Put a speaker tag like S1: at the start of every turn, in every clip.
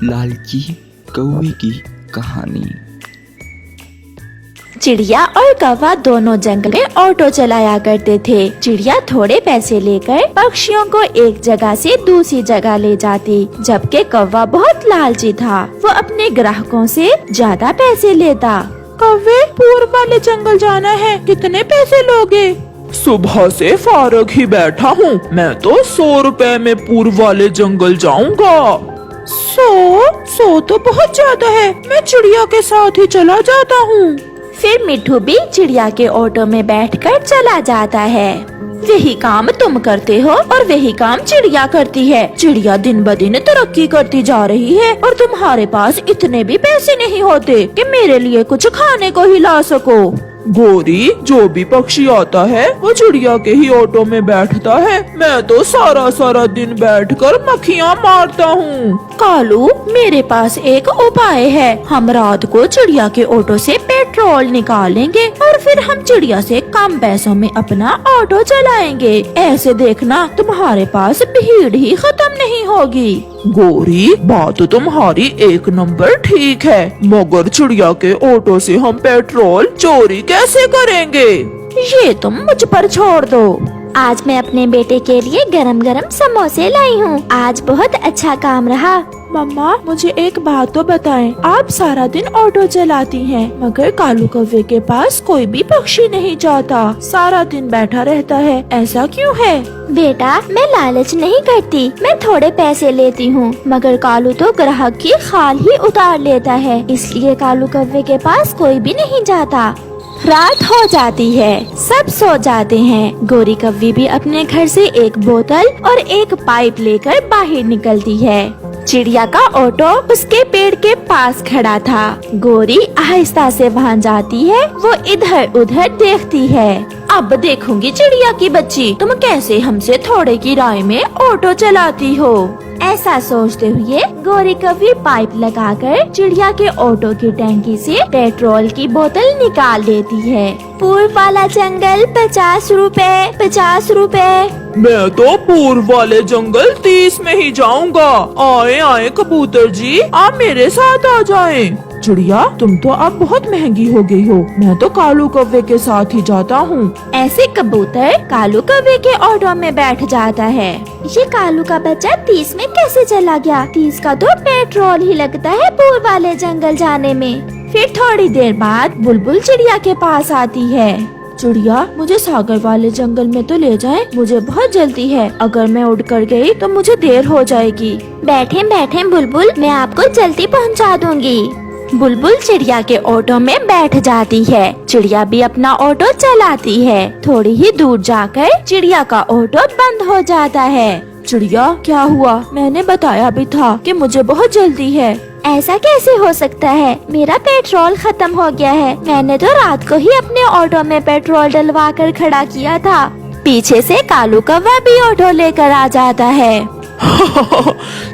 S1: लालची कौवे की कहानी।
S2: चिड़िया और कौवा दोनों जंगल में ऑटो चलाया करते थे। चिड़िया थोड़े पैसे लेकर पक्षियों को एक जगह से दूसरी जगह ले जाती, जबकि कौवा बहुत लालची था। वो अपने ग्राहकों से ज्यादा पैसे लेता।
S3: कौवे, पूर्व वाले जंगल जाना है, कितने पैसे लोगे? सुबह से फारग ही बैठा हूँ, मैं तो 100 रुपए में पूर्व वाले जंगल जाऊंगा। 100 तो बहुत ज्यादा है, मैं चिड़िया के साथ ही चला जाता हूँ।
S2: फिर मिट्ठू भी चिड़िया के ऑटो में बैठकर चला जाता है। वही काम तुम करते हो और वही काम चिड़िया करती है। चिड़िया दिन ब दिन तरक्की करती जा रही है और तुम्हारे पास इतने भी पैसे नहीं होते कि मेरे लिए कुछ खाने को ही ला सको।
S3: गोरी, जो भी पक्षी आता है वो चिड़िया के ही ऑटो में बैठता है। मैं तो सारा दिन बैठकर मक्खियाँ मारता हूँ।
S2: कालू, मेरे पास एक उपाय है। हम रात को चिड़िया के ऑटो से पेट्रोल निकालेंगे और फिर हम चिड़िया से कम पैसों में अपना ऑटो चलाएंगे। ऐसे देखना तुम्हारे पास भीड़ ही खत्म नहीं होगी।
S3: गोरी, बात तुम्हारी एक नंबर ठीक है, मगर चिड़िया के ऑटो से हम पेट्रोल चोरी कैसे करेंगे?
S2: ये तुम मुझ पर छोड़ दो। आज मैं अपने बेटे के लिए गरम गरम समोसे लाई हूँ। आज बहुत अच्छा काम रहा।
S3: मम्मा, मुझे एक बात तो बताएं, आप सारा दिन ऑटो चलाती हैं, मगर कालू कौवे के पास कोई भी पक्षी नहीं जाता, सारा दिन बैठा रहता है, ऐसा क्यों है?
S2: बेटा, मैं लालच नहीं करती, मैं थोड़े पैसे लेती हूँ, मगर कालू तो ग्राहक की खाल ही उतार लेता है, इसलिए कालू कौवे के पास कोई भी नहीं जाता। रात हो जाती है, सब सो जाते हैं। गोरी कौवी भी अपने घर से एक बोतल और एक पाइप लेकर बाहर निकलती है। चिड़िया का ऑटो उसके पेड़ के पास खड़ा था। गोरी आहिस्ता से वहाँ जाती है, वो इधर उधर देखती है। अब देखूंगी चिड़िया की बच्ची, तुम कैसे हमसे थोड़े किराए में ऑटो चलाती हो। ऐसा सोचते हुए गोरी कौवी पाइप लगाकर चिड़िया के ऑटो की टैंकी से पेट्रोल की बोतल निकाल लेती है। पूर्व वाला जंगल 50 रुपए, 50 रुपए।
S3: मैं तो पूर्व वाले जंगल 30 में ही जाऊंगा। आए कबूतर जी, आप मेरे साथ आ जाएं। चिड़िया, तुम तो अब बहुत महंगी हो गई हो, मैं तो कालू कौवे के साथ ही जाता हूँ।
S2: ऐसे कबूतर कालू कौवे के ऑटो में बैठ जाता है। ये कालू का बच्चा 30 में कैसे चला गया? 30 का तो पेट्रोल ही लगता है पूर्व वाले जंगल जाने में। फिर थोड़ी देर बाद बुलबुल चिड़िया के पास आती है।
S3: चिड़िया, मुझे सागर वाले जंगल में तो ले जाएं, मुझे बहुत जल्दी है, अगर मैं उड़ कर गई तो मुझे देर हो जाएगी।
S2: बैठे बैठे बुलबुल, मैं आपको जल्दी पहुंचा दूंगी। बुलबुल चिड़िया के ऑटो में बैठ जाती है। चिड़िया भी अपना ऑटो चलाती है। थोड़ी ही दूर जाकर चिड़िया का ऑटो बंद हो जाता है।
S3: चिड़िया, क्या हुआ? मैंने बताया भी था कि मुझे बहुत जल्दी है।
S2: ऐसा कैसे हो सकता है? मेरा पेट्रोल खत्म हो गया है। मैंने तो रात को ही अपने ऑटो में पेट्रोल डलवा कर खड़ा किया था। पीछे से कालू कौवा भी ऑटो लेकर आ जाता है।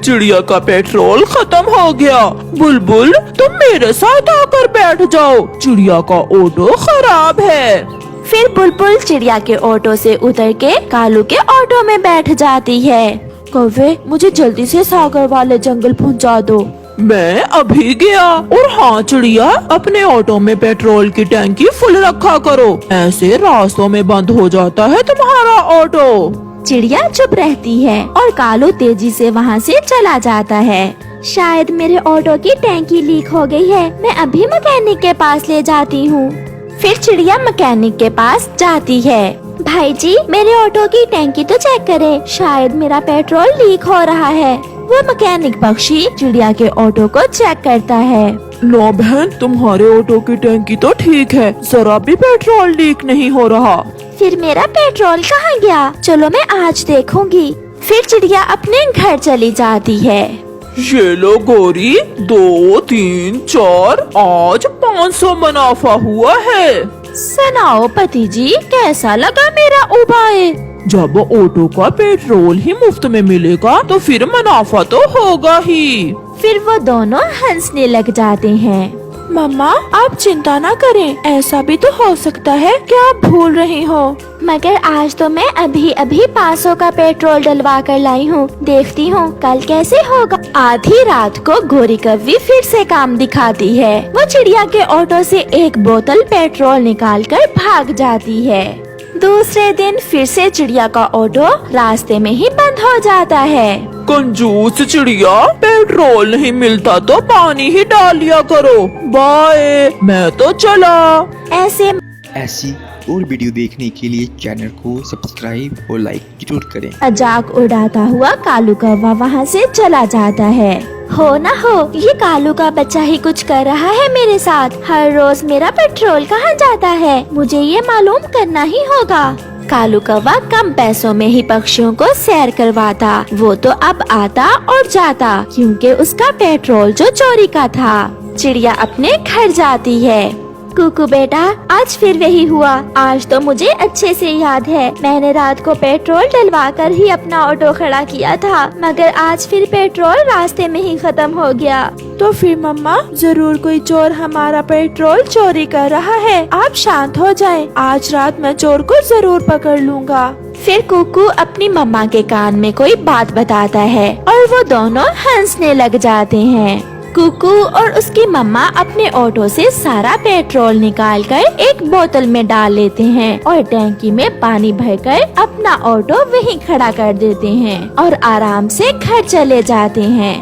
S3: चिड़िया का पेट्रोल खत्म हो गया। बुलबुल, तुम मेरे साथ आकर बैठ जाओ, चिड़िया का ऑटो खराब है।
S2: फिर बुलबुल चिड़िया के ऑटो से उतर के कालू के ऑटो में बैठ जाती है।
S3: कौवे, मुझे जल्दी से सागर वाले जंगल पहुंचा दो। मैं अभी गया। और हाँ चिड़िया, अपने ऑटो में पेट्रोल की टैंकी फुल रखा करो, ऐसे रास्तों में बंद हो जाता है तुम्हारा ऑटो।
S2: चिड़िया चुप रहती है और कालू तेजी से वहाँ से चला जाता है। शायद मेरे ऑटो की टैंकी लीक हो गई है, मैं अभी मैकेनिक के पास ले जाती हूँ। फिर चिड़िया मैकेनिक के पास जाती है। भाई जी, मेरे ऑटो की टैंकी तो चेक करें, शायद मेरा पेट्रोल लीक हो रहा है। वो मैकेनिक पक्षी चिड़िया के ऑटो को चेक करता है।
S3: लो बहन, तुम्हारे ऑटो की टैंकी तो ठीक है, जरा भी पेट्रोल लीक नहीं हो रहा।
S2: फिर मेरा पेट्रोल कहाँ गया? चलो मैं आज देखूंगी। फिर चिड़िया अपने घर चली जाती है।
S3: ये लो गोरी, 2, 3, 4, आज 500 मुनाफा हुआ है।
S2: सुनाओ पति जी, कैसा लगा मेरा उपाय?
S3: जब ऑटो का पेट्रोल ही मुफ्त में मिलेगा तो फिर मुनाफा तो होगा ही।
S2: फिर वो दोनों हंसने लग जाते हैं।
S3: मम्मा आप चिंता ना करें, ऐसा भी तो हो सकता है कि आप भूल रही हो।
S2: मगर आज तो मैं अभी अभी 500 का पेट्रोल डलवा कर लाई हूँ। देखती हूँ कल कैसे होगा। आधी रात को गोरी कव्वी फिर से काम दिखाती है। वो चिड़िया के ऑटो से एक बोतल पेट्रोल निकालकर भाग जाती है। दूसरे दिन फिर से चिड़िया का ऑटो रास्ते में ही बंद हो जाता है।
S3: कंजूस चिड़िया, पेट्रोल नहीं मिलता तो पानी ही डाल लिया करो। बाय, मैं तो चला।
S1: ऐसी और वीडियो देखने के लिए चैनल को सब्सक्राइब और लाइक जरूर करें।
S2: मजाक उड़ाता हुआ कालू कौवा वहाँ से चला जाता है। हो ना हो, ये कालू का बच्चा ही कुछ कर रहा है मेरे साथ। हर रोज मेरा पेट्रोल कहाँ जाता है, मुझे ये मालूम करना ही होगा। कालू कौवा कम पैसों में ही पक्षियों को सैर करवाता। वो तो अब आता और जाता क्योंकि उसका पेट्रोल जो चोरी का था। चिड़िया अपने घर जाती है। कुकू बेटा, आज फिर वही हुआ। आज तो मुझे अच्छे से याद है, मैंने रात को पेट्रोल डलवा कर ही अपना ऑटो खड़ा किया था, मगर आज फिर पेट्रोल रास्ते में ही खत्म हो गया।
S3: तो फिर मम्मा जरूर कोई चोर हमारा पेट्रोल चोरी कर रहा है। आप शांत हो जाएं, आज रात मैं चोर को जरूर पकड़ लूँगा।
S2: फिर कुकू अपनी मम्मा के कान में कोई बात बताता है और वो दोनों हंसने लग जाते हैं। कुकू और उसकी मम्मा अपने ऑटो से सारा पेट्रोल निकालकर एक बोतल में डाल लेते हैं और टैंकी में पानी भरकर अपना ऑटो वहीं खड़ा कर देते हैं और आराम से घर चले जाते हैं।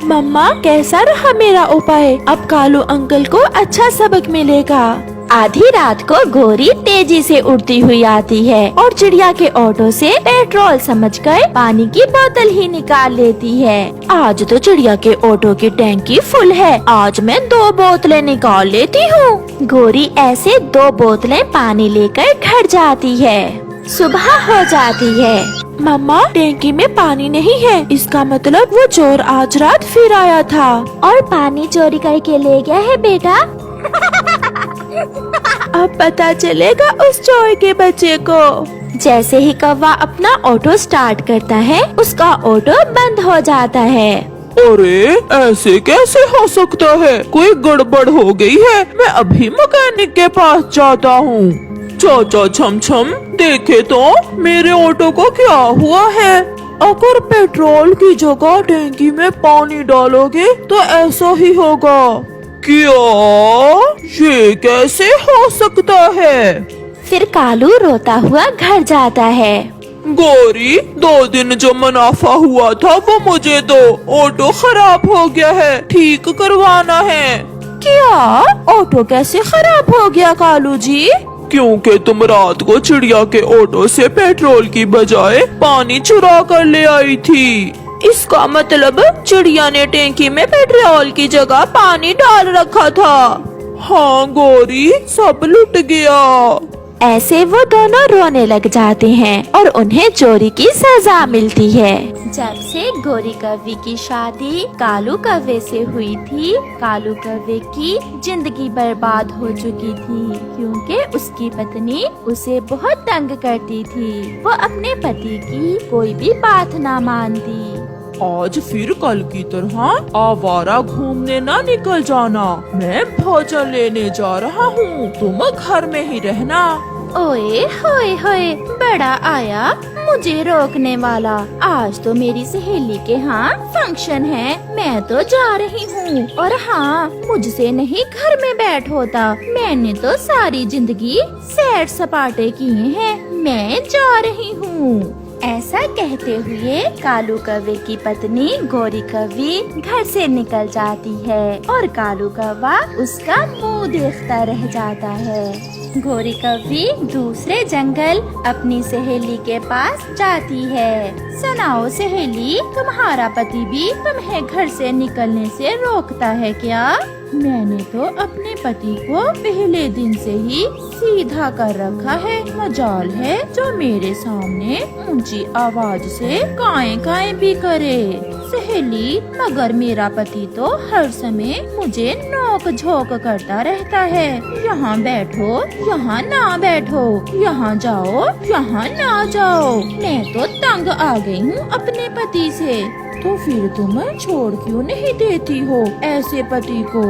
S3: मम्मा कैसा रहा मेरा उपाय? अब कालू अंकल को अच्छा सबक मिलेगा।
S2: आधी रात को गोरी तेजी से उड़ती हुई आती है और चिड़िया के ऑटो से पेट्रोल समझकर पानी की बोतल ही निकाल लेती है। आज तो चिड़िया के ऑटो की टैंकी फुल है, आज मैं 2 बोतलें निकाल लेती हूँ। गोरी ऐसे 2 बोतलें पानी लेकर घर जाती है। सुबह हो जाती है।
S3: मम्मा टैंकी में पानी नहीं है, इसका मतलब वो चोर आज रात फिर आया था
S2: और पानी चोरी करके ले गया है बेटा।
S3: अब पता चलेगा उस चोर के बच्चे को।
S2: जैसे ही कौवा अपना ऑटो स्टार्ट करता है, उसका ऑटो बंद हो जाता है।
S3: अरे ऐसे कैसे हो सकता है? कोई गड़बड़ हो गई है। मैं अभी मैकेनिक के पास जाता हूँ। चाचा छम छम, देखे तो मेरे ऑटो को क्या हुआ है। अगर पेट्रोल की जगह टैंकी में पानी डालोगे तो ऐसा ही होगा। क्या ये कैसे हो सकता है?
S2: फिर कालू रोता हुआ घर जाता है।
S3: गोरी, 2 दिन जो मुनाफा हुआ था वो मुझे दो। ऑटो खराब हो गया है, ठीक करवाना है।
S2: क्या? ऑटो कैसे खराब हो गया कालू जी?
S3: क्योंकि तुम रात को चिड़िया के ऑटो से पेट्रोल की बजाय पानी चुरा कर ले आई थी। इसका मतलब चिड़िया ने टैंकी में पेट्रोल की जगह पानी डाल रखा था। हाँ गोरी, सब लुट गया।
S2: ऐसे वो दोनों रोने लग जाते हैं और उन्हें चोरी की सजा मिलती है। जब से गोरी कव्वे की शादी कालू कव्वे से हुई थी, कालू कव्वे की जिंदगी बर्बाद हो चुकी थी क्योंकि उसकी पत्नी उसे बहुत तंग करती थी। वो अपने पति की कोई भी बात ना मानती।
S3: आज फिर कल की तरह आवारा घूमने ना निकल जाना। मैं भोजन लेने जा रहा हूँ, तुम घर में ही रहना।
S2: ओए होए होए, बड़ा आया मुझे रोकने वाला। आज तो मेरी सहेली के यहाँ फंक्शन है, मैं तो जा रही हूँ। और हाँ, मुझसे नहीं घर में बैठ होता, मैंने तो सारी जिंदगी सैर सपाटे किए हैं, मैं जा रही हूँ। ऐसा कहते हुए कालू कौवे की पत्नी गोरी कौवी घर से निकल जाती है और कालू कौवा उसका मुंह देखता रह जाता है। गोरी कौवी दूसरे जंगल अपनी सहेली के पास जाती है। सुनाओ सहेली, तुम्हारा पति भी तुम्हें घर से निकलने से रोकता है क्या? मैंने तो अपने पति को पहले दिन से ही सीधा कर रखा है। मजाल है जो मेरे सामने ऊंची आवाज से काएं काएं भी करे। सहेली, मगर मेरा पति तो हर समय मुझे नोक झोंक करता रहता है। यहाँ बैठो, यहाँ ना बैठो, यहाँ जाओ, यहाँ ना जाओ। मैं तो तंग आ गई हूँ अपने पति से। तो फिर तुम छोड़ क्यों नहीं देती हो ऐसे पति को?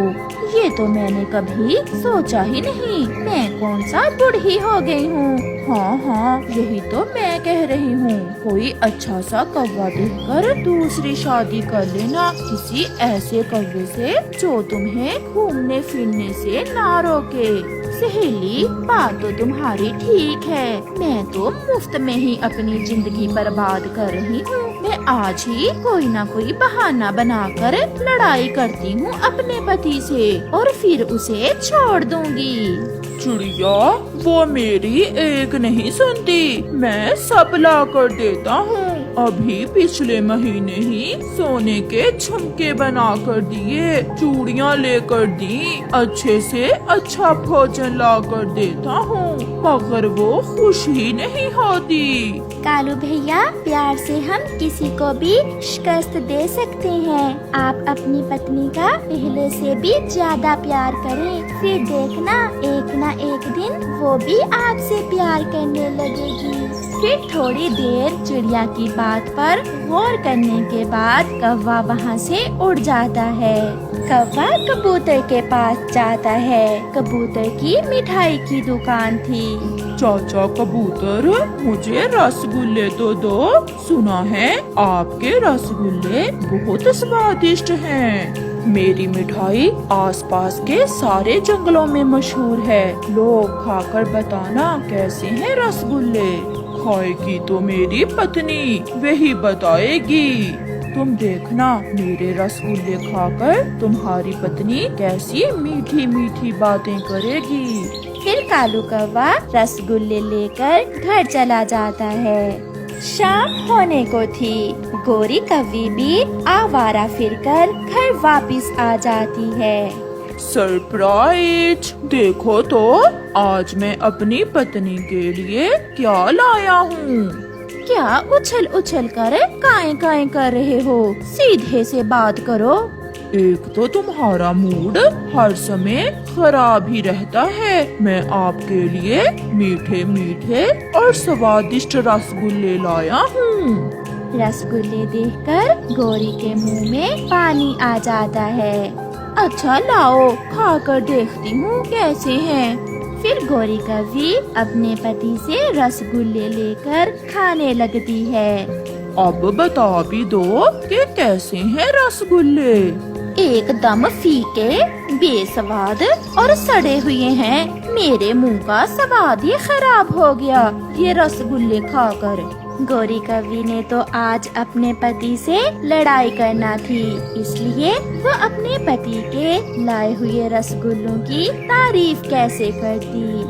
S2: ये तो मैंने कभी सोचा ही नहीं। मैं कौन सा बूढ़ी हो गई हूँ। हाँ, यही तो मैं कह रही हूँ। कोई अच्छा सा कौवा देखकर दूसरी शादी कर लेना, किसी ऐसे कौवे से जो तुम्हें घूमने फिरने से ना रोके। सहेली, बात तो तुम्हारी ठीक है। मैं तो मुफ्त में ही अपनी जिंदगी बर्बाद कर रही हूँ। मैं आज ही कोई ना कोई बहाना बनाकर लड़ाई करती हूँ अपने पति से और फिर उसे छोड़ दूंगी।
S3: चिड़िया, वो मेरी एक नहीं सुनती। मैं सब ला कर देता हूँ। अभी पिछले महीने ही सोने के झुमके बना कर दिए, चूड़ियाँ लेकर दी, अच्छे से अच्छा भोजन ला कर देता हूँ, मगर वो खुश ही नहीं होती।
S2: कालू भैया, प्यार से हम किसी को भी शिकस्त दे सकते हैं। आप अपनी पत्नी का पहले से भी ज्यादा प्यार करें, फिर देखना एक ना एक दिन वो भी आपसे प्यार करने लगेगी। फिर थोड़ी देर चिड़िया की बात पर गौर करने के बाद कौवा वहाँ से उड़ जाता है। कौवा कबूतर के पास जाता है। कबूतर की मिठाई की दुकान थी।
S3: चाचा कबूतर, मुझे रसगुल्ले तो दो। सुना है आपके रसगुल्ले बहुत स्वादिष्ट हैं। मेरी मिठाई आसपास के सारे जंगलों में मशहूर है। लोग खाकर बताना कैसे हैं रसगुल्ले। खाएगी तो मेरी पत्नी, वही बताएगी। तुम देखना मेरे रसगुल्ले खाकर तुम्हारी पत्नी कैसी मीठी मीठी बातें करेगी।
S2: फिर कालू कौवा रसगुल्ले लेकर घर चला जाता है। शाम होने को थी। गोरी कौवी भी आवारा फिरकर घर वापस आ जाती है।
S3: सरप्राइज! देखो तो आज मैं अपनी पत्नी के लिए क्या लाया हूँ।
S2: क्या उछल उछल कर काएं काएं कर रहे हो? सीधे से बात करो।
S3: एक तो तुम्हारा मूड हर समय खराब ही रहता है। मैं आपके लिए मीठे मीठे और स्वादिष्ट रसगुल्ले लाया हूँ।
S2: रसगुल्ले देखकर गोरी के मुंह में पानी आ जाता है। अच्छा लाओ, खाकर देखती हूँ कैसे हैं। फिर गोरी कौवी अपने पति से रसगुल्ले लेकर खाने लगती है।
S3: अब बता भी दो कि कैसे हैं रसगुल्ले।
S2: एकदम फीके, बेस्वाद और सड़े हुए हैं। मेरे मुंह का स्वाद ही खराब हो गया ये रसगुल्ले खाकर। गोरी कौवी ने तो आज अपने पति से लड़ाई करना थी, इसलिए वो अपने पति के लाए हुए रसगुल्लों की तारीफ कैसे करती।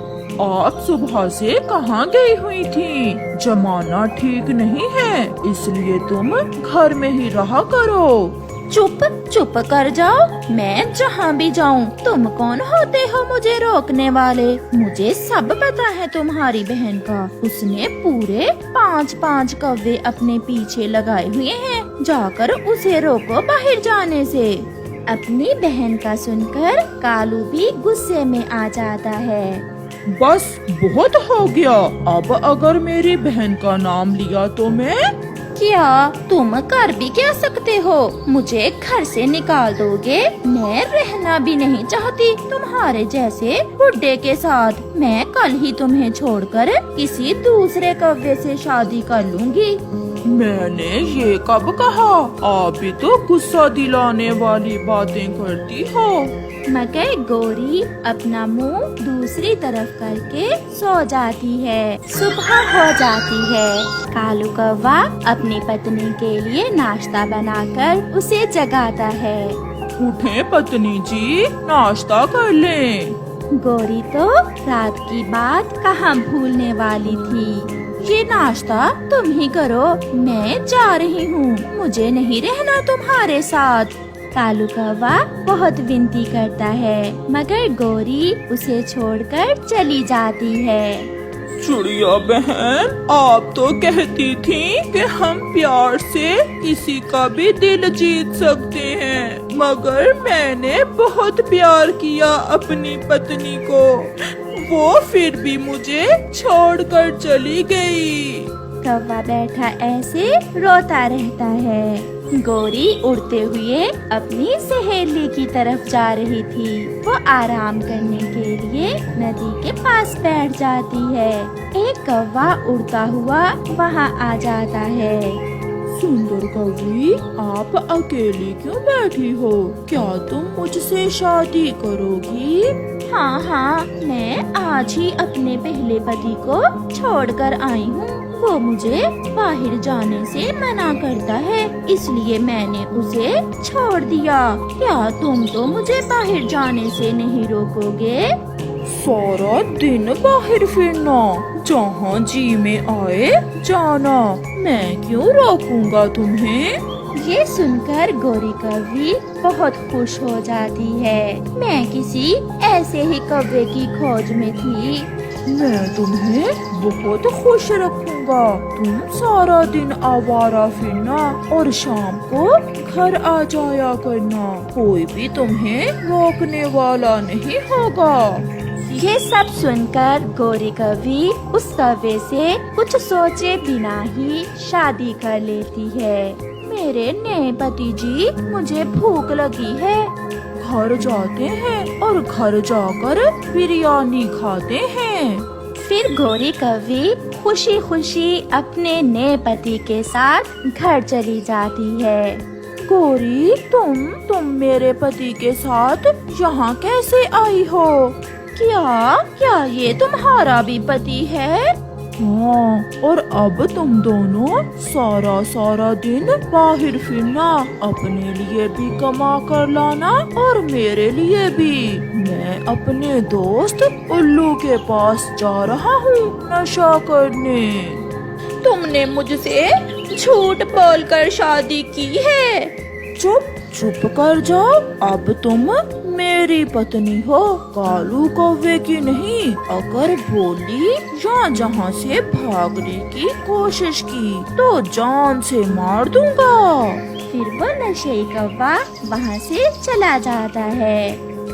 S3: आप सुबह से कहाँ गई हुई थी? जमाना ठीक नहीं है, इसलिए तुम घर में ही रहा करो।
S2: चुप चुप कर जाओ। मैं जहाँ भी जाऊँ, तुम कौन होते हो मुझे रोकने वाले? मुझे सब पता है तुम्हारी बहन का। उसने पूरे 5-5 कौवे अपने पीछे लगाए हुए हैं। जाकर उसे रोको बाहर जाने से। अपनी बहन का सुनकर कालू भी गुस्से में आ जाता है।
S3: बस बहुत हो गया। अब अगर मेरी बहन का नाम लिया तो मैं
S2: क्या तुम कर भी क्या सकते हो? मुझे घर से निकाल दोगे? मैं रहना भी नहीं चाहती तुम्हारे जैसे बुड्ढे के साथ। मैं कल ही तुम्हें छोड़कर किसी दूसरे कौवे से शादी कर लूंगी।
S3: मैंने ये कब कहा? आप भी तो गुस्सा दिलाने वाली बातें करती हो।
S2: मगर गोरी अपना मुंह दूसरी तरफ करके सो जाती है। सुबह हो जाती है। कालू कौवा अपनी पत्नी के लिए नाश्ता बनाकर उसे जगाता है।
S3: उठें पत्नी जी, नाश्ता कर लें।
S2: गोरी तो रात की बात कहाँ भूलने वाली थी। ये नाश्ता तुम ही करो, मैं जा रही हूँ। मुझे नहीं रहना तुम्हारे साथ। कालू कौवा बहुत विनती करता है, मगर गोरी उसे छोड़कर चली जाती है।
S3: चिड़िया बहन, आप तो कहती थी कि हम प्यार से किसी का भी दिल जीत सकते हैं, मगर मैंने बहुत प्यार किया अपनी पत्नी को। वो फिर भी मुझे छोड़कर चली गई।
S2: कौवा बैठा ऐसे रोता रहता है। गोरी उड़ते हुए अपनी सहेली की तरफ जा रही थी। वो आराम करने के लिए नदी के पास बैठ जाती है। एक कौवा उड़ता हुआ वहाँ आ जाता है।
S3: सुंदर कौवी, आप अकेली क्यों बैठी हो? क्या तुम मुझसे शादी करोगी?
S2: हाँ हाँ, मैं आज ही अपने पहले पति को छोड़कर आई हूँ। वो मुझे बाहर जाने से मना करता है, इसलिए मैंने उसे छोड़ दिया। क्या तुम तो मुझे बाहर जाने से नहीं रोकोगे?
S3: सारा दिन बाहर फिरना, जहाँ जी में आए जाना, मैं क्यों रोकूंगा तुम्हें?
S2: ये सुनकर गोरी कौवी बहुत खुश हो जाती है। मैं किसी ऐसे ही कौवे की खोज में थी।
S3: मैं तुम्हें बहुत खुश रखूंगा। तुम सारा दिन आवारा फिरना और शाम को घर आ जाया करना। कोई भी तुम्हें रोकने वाला नहीं होगा।
S2: ये सब सुनकर गोरी कौवी उस कौवे से कुछ सोचे बिना ही शादी कर लेती है। मेरे नए पति जी, मुझे भूख लगी है।
S3: घर जाते हैं और घर जाकर बिरयानी खाते हैं।
S2: फिर गोरी कौवी खुशी खुशी अपने नए पति के साथ घर चली जाती है।
S3: गोरी, तुम मेरे पति के साथ यहाँ कैसे आई हो?
S2: क्या ये तुम्हारा भी पति है?
S3: हाँ, और अब तुम दोनों सारा दिन बाहर फिरना, अपने लिए भी कमा कर लाना और मेरे लिए भी। मैं अपने दोस्त उल्लू के पास जा रहा हूँ नशा करने।
S2: तुमने मुझसे झूठ बोलकर शादी की है।
S3: चुप कर जाओ। अब तुम मेरी पत्नी हो, कालू कौवे की नहीं। अगर बोली या जहाँ से भागने की कोशिश की तो जान से मार दूंगा।
S2: फिर वो नशेई कौवा वहाँ से चला जाता है।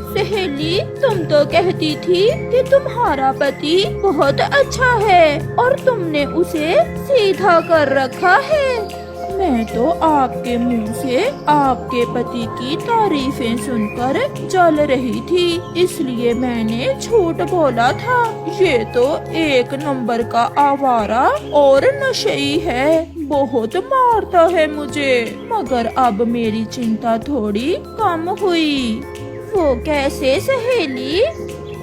S2: सहेली, तुम तो कहती थी कि तुम्हारा पति बहुत अच्छा है और तुमने उसे सीधा कर रखा है।
S3: मैं तो आपके मुंह से आपके पति की तारीफें सुनकर जल रही थी, इसलिए मैंने झूठ बोला था। ये तो एक नंबर का आवारा और नशेई है, बहुत मारता है मुझे। मगर अब मेरी चिंता थोड़ी कम हुई।
S2: वो कैसे सहेली?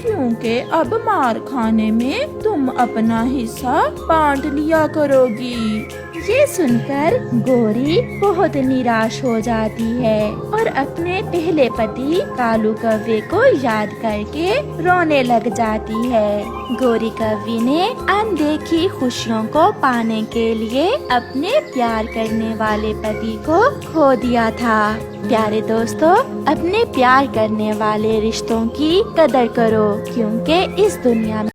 S3: क्योंकि अब मार खाने में तुम अपना हिस्सा बांट लिया करोगी।
S2: ये सुनकर गोरी बहुत निराश हो जाती है और अपने पहले पति कालू कौवे को याद करके रोने लग जाती है। गोरी कौवी ने अनदेखी खुशियों को पाने के लिए अपने प्यार करने वाले पति को खो दिया था। प्यारे दोस्तों, अपने प्यार करने वाले रिश्तों की कदर करो, क्योंकि इस दुनिया में